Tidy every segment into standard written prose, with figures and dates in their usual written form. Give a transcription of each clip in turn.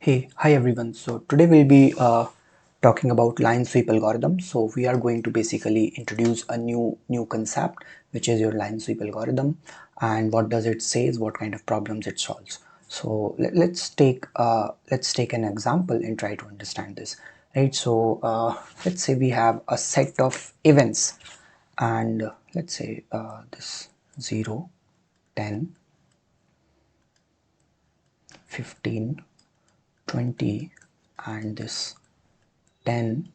Hi everyone. So today we'll be talking about line sweep algorithm. So we are going to basically introduce a new concept, which is your line sweep algorithm, and what does it says, what kind of problems it solves. So let's take an example and try to understand this, right? So let's say we have a set of events, and let's say this 0, 10, 15, 20, and this 10,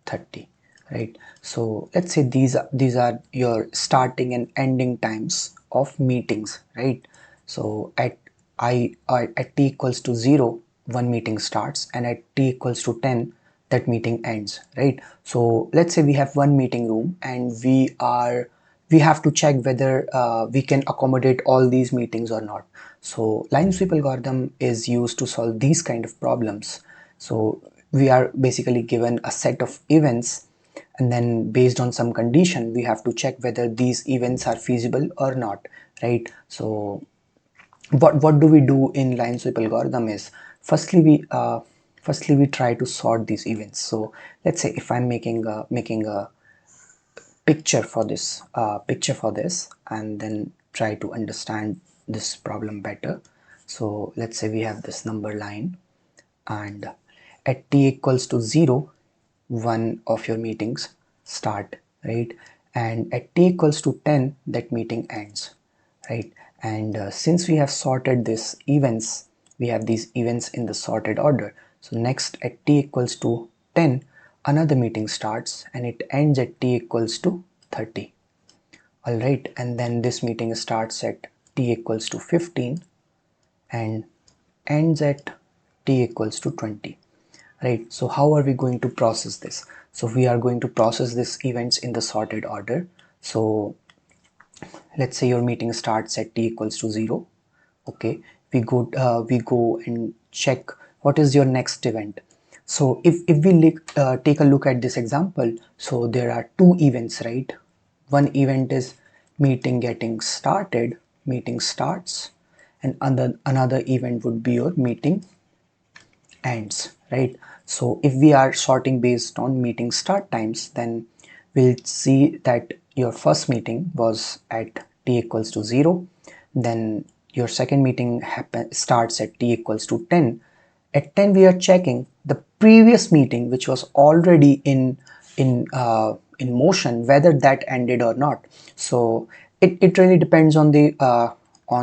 30, right? So let's say these are your starting and ending times of meetings, right? So at t equals to 0, one meeting starts, and at t equals to 10, that meeting ends, right? So let's say we have one meeting room, and we have to check whether we can accommodate all these meetings or not. So line sweep algorithm is used to solve these kind of problems. So we are basically given a set of events, and then based on some condition we have to check whether these events are feasible or not, right? So what do we do in line sweep algorithm is firstly we try to sort these events. So let's say if I'm making a picture for this and then try to understand this problem better. So let's say we have this number line, and at t equals to 0, one of your meetings start, right? And at t equals to 10, that meeting ends, right? And since we have sorted these events, we have these events in the sorted order. So next at t equals to 10, another meeting starts, and it ends at t equals to 30. All right, and then this meeting starts at t equals to 15 and ends at t equals to 20, right? So how are we going to process this? So we are going to process these events in the sorted order. So let's say your meeting starts at t equals to 0. Okay, we go and check what is your next event. So if we take a look at this example, so there are two events, right? One event is meeting getting started, meeting starts, and another event would be your meeting ends, right? So if we are sorting based on meeting start times, then we'll see that your first meeting was at t equals to 0, then your second meeting starts at t equals to 10. At 10 we are checking the previous meeting which was already in motion, whether that ended or not. So it really depends on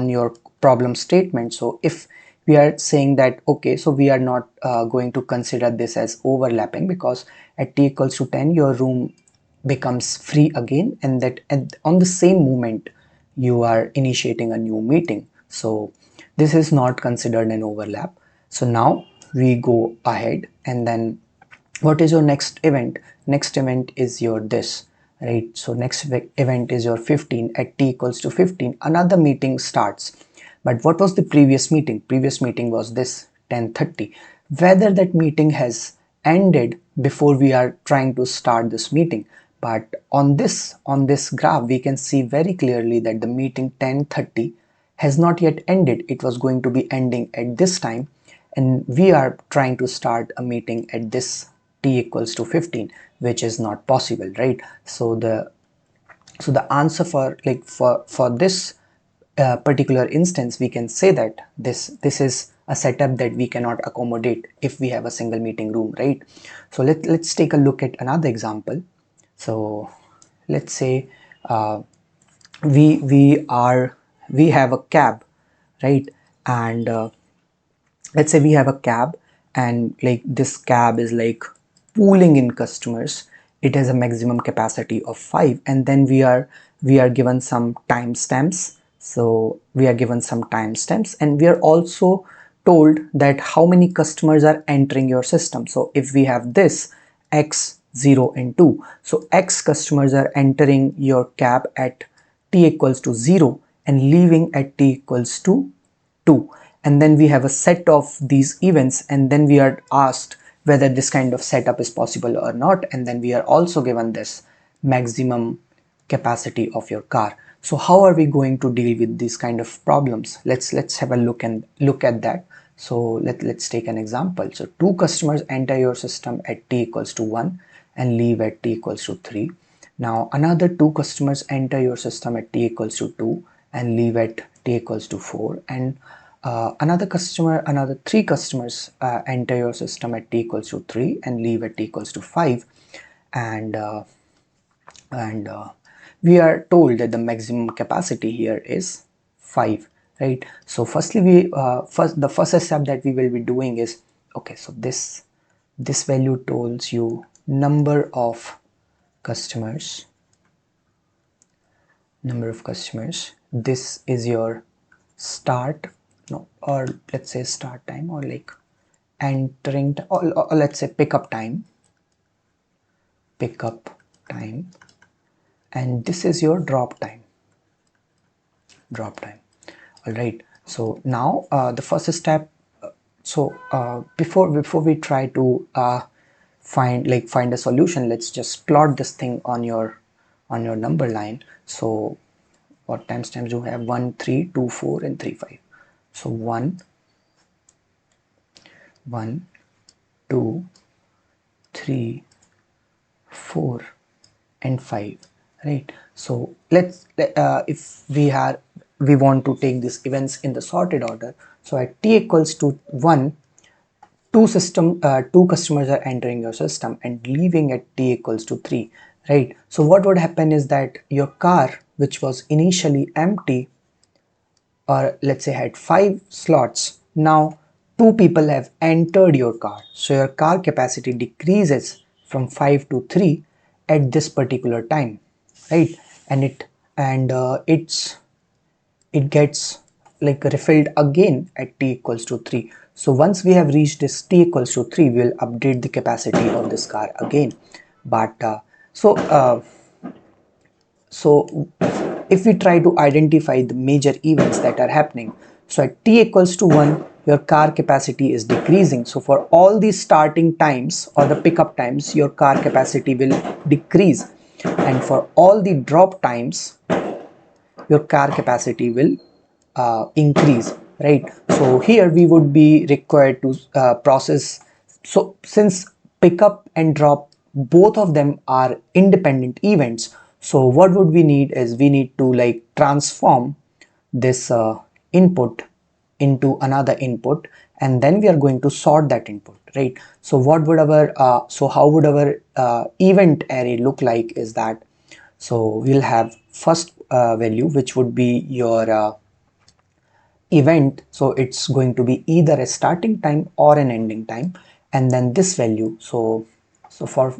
your problem statement. So if we are saying that okay, so we are not going to consider this as overlapping, because at t equals to 10 your room becomes free again, and that on the same moment you are initiating a new meeting. So this is not considered an overlap. So now we go ahead, and then what is your next event? Next event is your this, right? So next event is your 15. At t equals to 15, another meeting starts. But what was the previous meeting? Previous meeting was this 10:30. Whether that meeting has ended before we are trying to start this meeting. But on this graph we can see very clearly that the meeting 10:30 has not yet ended. It was going to be ending at this time, and we are trying to start a meeting at this t equals to 15, which is not possible, right? So the answer for this particular instance, we can say that this is a setup that we cannot accommodate if we have a single meeting room, right? So let's take a look at another example. So let's say we have a cab, right? And let's say we have a cab, and like this cab is like pooling in customers. It has a maximum capacity of 5, and then we are given some timestamps. So we are given some timestamps, and we are also told that how many customers are entering your system. So if we have this x 0 and 2, so x customers are entering your cab at t equals to 0 and leaving at t equals to 2. And then we have a set of these events, and then we are asked whether this kind of setup is possible or not, and then we are also given this maximum capacity of your car. So how are we going to deal with these kind of problems? Let's have a look at that. So let's take an example. So two customers enter your system at t equals to 1 and leave at t equals to 3. Now another two customers enter your system at t equals to 2 and leave at t equals to 4, and another three customers enter your system at t equals to 3 and leave at t equals to 5, and we are told that the maximum capacity here is 5, right? So firstly, the first step that we will be doing is, okay, so this value tells you customers number of customers. This is your start, no, or let's say start time, or like entering, or let's say pickup time, and this is your drop time. All right, so now the first step, before we try to find a solution, let's just plot this thing on your number line. So what timestamps you have? 1 3 2 4 and 3 5. So 1 1 2 3 4 and 5, right? So if we want to take these events in the sorted order, so at t equals to 1, two customers are entering your system and leaving at t equals to 3, right? So what would happen is that your car, which was initially empty, or let's say had 5 slots, now 2 people have entered your car, so your car capacity decreases from 5 to 3 at this particular time, right? And it gets like refilled again at t equals to 3. So once we have reached this t equals to 3, we will update the capacity of this car again. But so uh, so if we try to identify the major events that are happening, so at t equals to 1, your car capacity is decreasing. So for all the starting times or the pickup times, your car capacity will decrease, and for all the drop times, your car capacity will increase, right? So here we would be required to process. So since pickup and drop, both of them are independent events, so what would we need is we need to like transform this input into another input, and then we are going to sort that input, right? So how would our event array look like is that, so we'll have first value, which would be your event. So it's going to be either a starting time or an ending time, and then this value. So for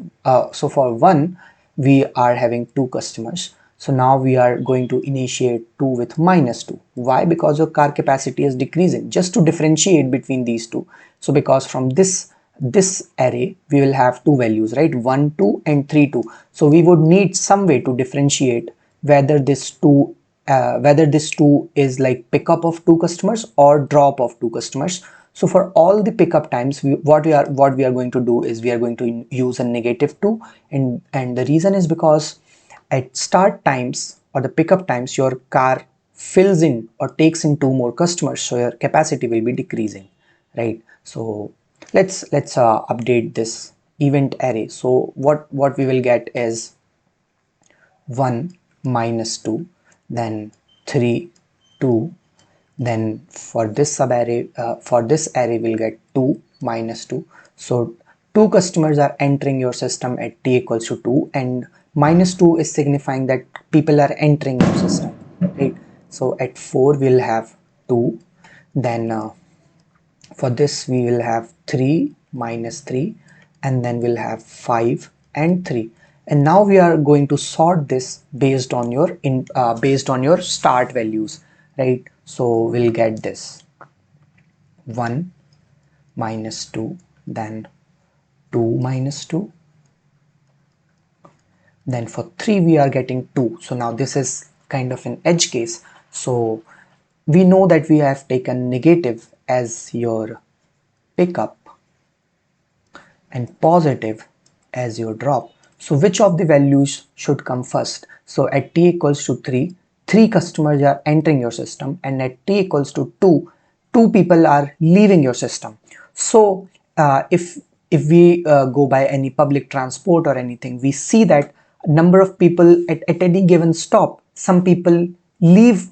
one, we are having two customers, so now we are going to initiate 2 with -2. Why? Because your car capacity is decreasing, just to differentiate between these two. So because from this array we will have two values, right? 1 2 and 3 2. So we would need some way to differentiate whether this two is like pickup of two customers or drop of two customers. So for all the pickup times, what we are going to do is we are going to use a -2, and the reason is because at start times or the pickup times, your car fills in or takes in two more customers, so your capacity will be decreasing, right? So let's update this event array. So what we will get is 1 -2, then 3 2, then for this subarray, for this array we'll get 2 -2. So two customers are entering your system at t equals to 2, and -2 is signifying that people are entering your system, right? So at 4 we'll have 2, then for this we will have 3 -3, and then we'll have 5 and 3. And now we are going to sort this based on your start values, right? So we'll get this 1 -2, then 2 -2, then for 3 we are getting 2. So now this is kind of an edge case, so we know that we have taken negative as your pickup and positive as your drop. So which of the values should come first? So at t equals to 3, 3 customers are entering your system, and at t equals to 2, 2 people are leaving your system. So if we go by any public transport or anything, we see that number of people at any given stop, some people leave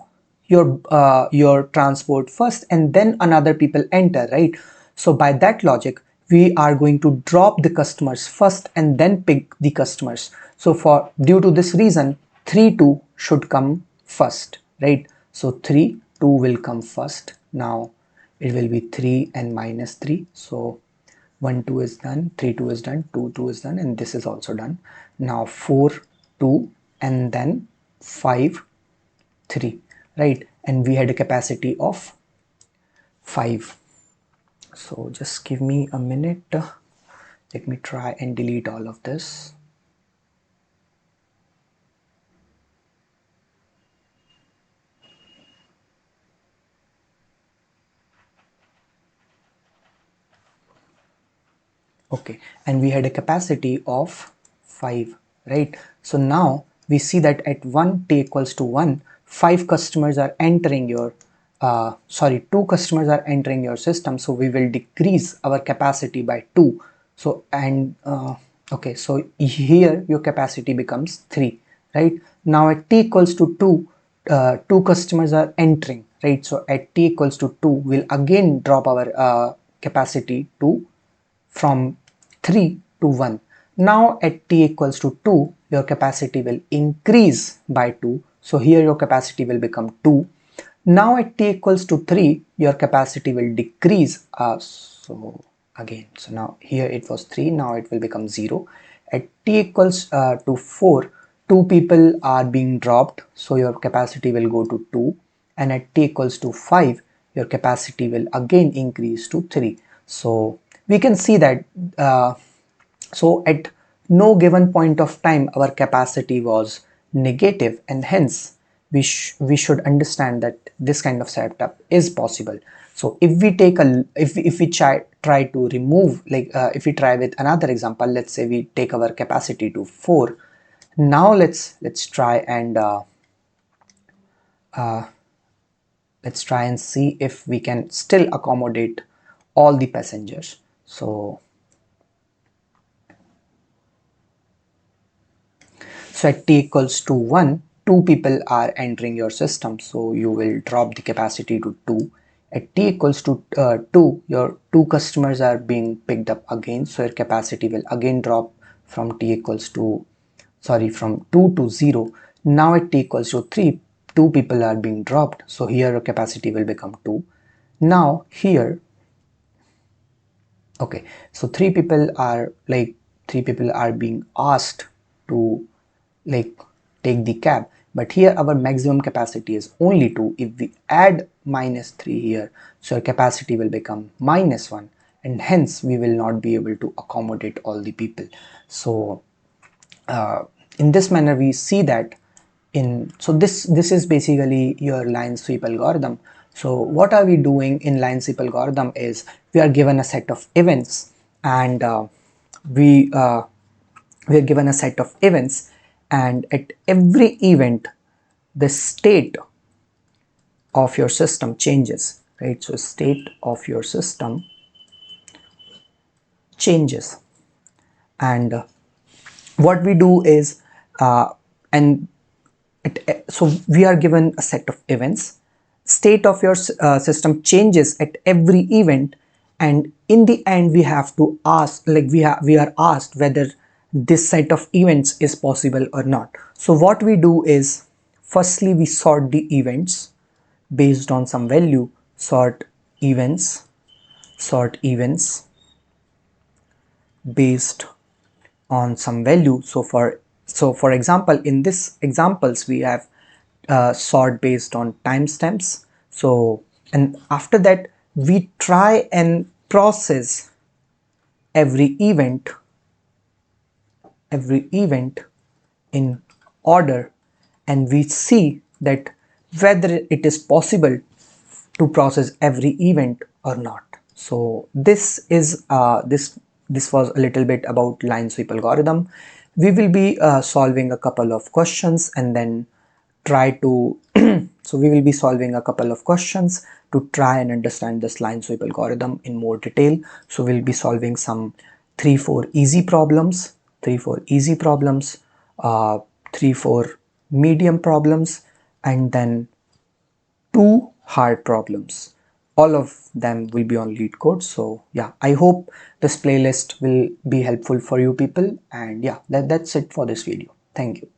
your transport first and then another people enter, right? So by that logic, we are going to drop the customers first and then pick the customers. So for due to this reason, 3 2 should come first, right? So 3 2 will come first. Now it will be 3 and minus 3. So 1 2 is done, 3 2 is done, 2 2 is done, and this is also done. Now 4 2 and then 5 3, right? And we had a capacity of 5. So just give me a minute. Let me try and delete all of this. Okay, and we had a capacity of 5, right? So now we see that at 1 t equals to 1, 5 customers are entering your 2 customers are entering your system, so we will decrease our capacity by 2. So and okay, so here your capacity becomes 3, right? Now at t equals to 2, 2 customers are entering, right? So at t equals to 2, we'll again drop our capacity to from 3 to 1. Now at t equals to 2, your capacity will increase by 2. So here your capacity will become 2. Now at t equals to 3, your capacity will decrease. So again, so now here it was 3, now it will become 0. At t equals to 4, 2 people are being dropped, so your capacity will go to 2. And at t equals to 5, your capacity will again increase to 3. So we can see that so at no given point of time our capacity was negative, and hence we should understand that this kind of setup is possible. So if we take a if we try to remove, like if we try with another example, let's say we take our capacity to 4. Now let's try and let's try and see if we can still accommodate all the passengers. So at t equals to 1, 2 people are entering your system, so you will drop the capacity to 2. At t equals to 2, your 2 customers are being picked up again, so your capacity will again drop from t equals to, sorry, from 2 to 0. Now at t equals to 3, 2 people are being dropped, so here your capacity will become 2. Now here, okay, so 3 people are being asked to like take the cab, but here our maximum capacity is only 2. If we add minus 3 here, so our capacity will become minus 1, and hence we will not be able to accommodate all the people. So in this manner we see that so this is basically your line sweep algorithm. So what are we doing in line sweep algorithm is we are given a set of events, and we are given a set of events, and at every event the state of your system changes, right? So state of your system changes, and what we do is and so we are given a set of events, state of your system changes at every event, and in the end we have to ask, like we are asked whether this set of events is possible or not. So what we do is, firstly we sort the events based on some value. Sort events based on some value. So for example, in this examples we have sort based on timestamps. So, and after that we try and process every event in order, and we see that whether it is possible to process every event or not. So this is this was a little bit about line sweep algorithm. We will be solving a couple of questions and then try to so we will be solving a couple of questions, to try and understand this line sweep algorithm in more detail. So we'll be solving some 3-4 easy problems, 3-4 easy problems, 3-4 medium problems, and then 2 hard problems. All of them will be on LeetCode. So yeah, I hope this playlist will be helpful for you people, and yeah, that's it for this video. Thank you.